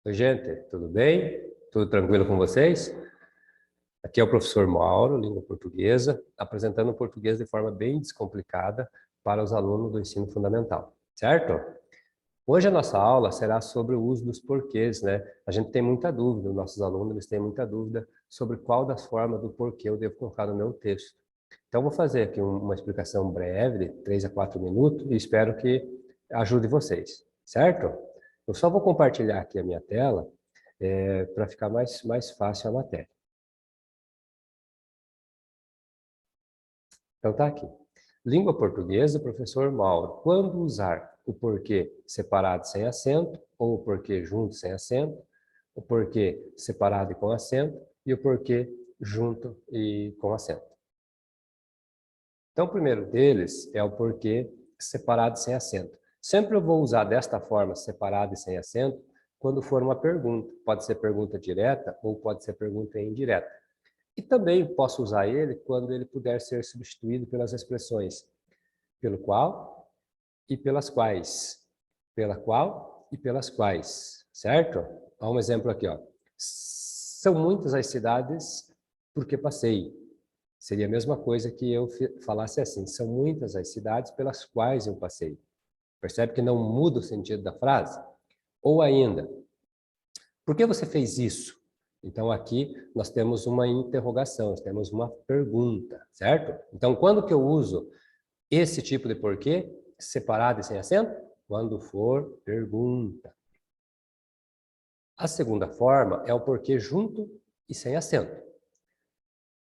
Oi, gente, tudo bem? Tudo tranquilo com vocês? Aqui é o professor Mauro, língua portuguesa, apresentando o português de forma bem descomplicada para os alunos do ensino fundamental, certo? Hoje a nossa aula será sobre o uso dos porquês, né? A gente tem muita dúvida, os nossos alunos eles têm muita dúvida sobre qual das formas do porquê eu devo colocar no meu texto. Então, vou fazer aqui uma explicação breve, de 3 a 4 minutos, e espero que ajude vocês, certo? Eu só vou compartilhar aqui a minha tela, para ficar mais fácil a matéria. Então, tá aqui. Língua portuguesa, professor Mauro. Quando usar o porquê separado sem acento, ou o porquê junto sem acento, o porquê separado e com acento, e o porquê junto e com acento. Então, o primeiro deles é o porquê separado e sem acento. Sempre eu vou usar desta forma, separado e sem acento, quando for uma pergunta. Pode ser pergunta direta ou pode ser pergunta indireta. E também posso usar ele quando ele puder ser substituído pelas expressões pelo qual e pelas quais. Pela qual e pelas quais, certo? Olha um exemplo aqui, ó. São muitas as cidades porque passei. Seria a mesma coisa que eu falasse assim, são muitas as cidades pelas quais eu passei. Percebe que não muda o sentido da frase? Ou ainda, por que você fez isso? Então, aqui nós temos uma interrogação, nós temos uma pergunta, certo? Então, quando que eu uso esse tipo de porquê, separado e sem acento? Quando for pergunta. A segunda forma é o porquê junto e sem acento.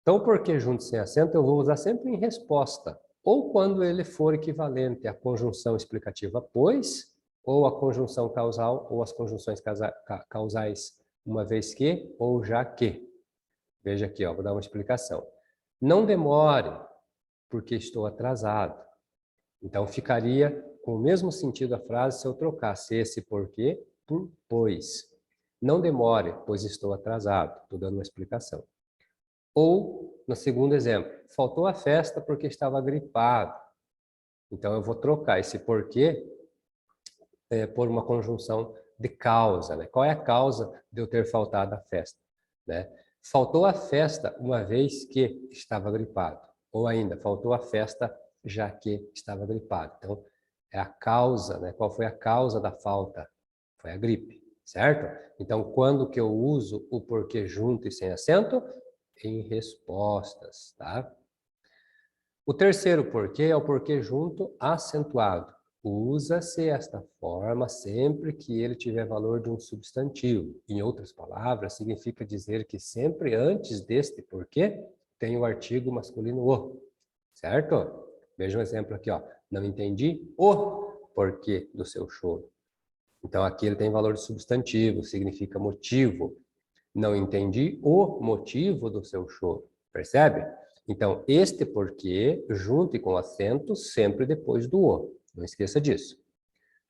Então, o porquê junto e sem acento eu vou usar sempre em resposta, ou quando ele for equivalente à conjunção explicativa pois, ou à conjunção causal, ou às conjunções causais uma vez que ou já que. Veja aqui, ó, vou dar uma explicação. Não demore, porque estou atrasado. Então, ficaria com o mesmo sentido a frase se eu trocasse esse porquê por pois. Não demore, pois estou atrasado. Estou dando uma explicação. Ou, no segundo exemplo, faltou a festa porque estava gripado. Então, eu vou trocar esse porquê por uma conjunção de causa, né? Qual é a causa de eu ter faltado à festa, né? Faltou a festa uma vez que estava gripado, ou ainda, faltou a festa já que estava gripado. Então, é a causa, né? Qual foi a causa da falta? Foi a gripe, certo? Então, quando que eu uso o porquê junto e sem acento? Em respostas, tá? O terceiro porquê é o porquê junto acentuado. Usa-se esta forma sempre que ele tiver valor de um substantivo. Em outras palavras, significa dizer que sempre antes deste porquê tem o artigo masculino o, certo? Veja um exemplo aqui, ó. Não entendi o porquê do seu choro. Então, aqui ele tem valor de substantivo, significa motivo. Não entendi o motivo do seu choro. Percebe? Então, este porquê, junto e com acento, sempre depois do o. Não esqueça disso.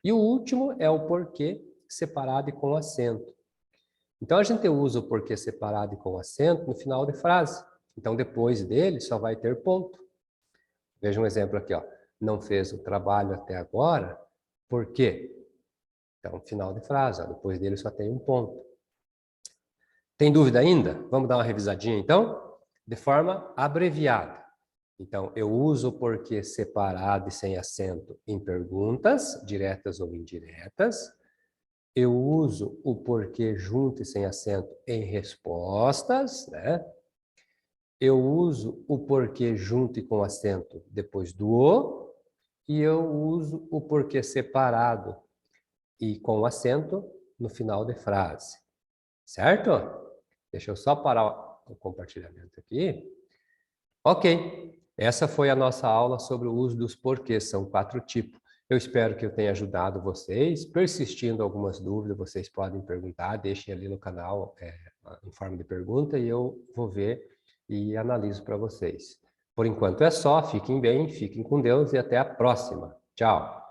E o último é o porquê separado e com acento. Então, a gente usa o porquê separado e com acento no final de frase. Então, depois dele, só vai ter ponto. Veja um exemplo aqui, ó. Não fez o trabalho até agora, por quê? Então, final de frase, ó. Depois dele só tem um ponto. Tem dúvida ainda? Vamos dar uma revisadinha, então? De forma abreviada. Então, eu uso o porquê separado e sem acento em perguntas, diretas ou indiretas. Eu uso o porquê junto e sem acento em respostas, né? Eu uso o porquê junto e com acento depois do o. E eu uso o porquê separado e com acento no final de frase. Certo? Deixa eu só parar o compartilhamento aqui. Ok, essa foi a nossa aula sobre o uso dos porquês, são 4 tipos. Eu espero que eu tenha ajudado vocês. Persistindo algumas dúvidas, vocês podem perguntar, deixem ali no canal em forma de pergunta e eu vou ver e analiso para vocês. Por enquanto é só, fiquem bem, fiquem com Deus e até a próxima. Tchau!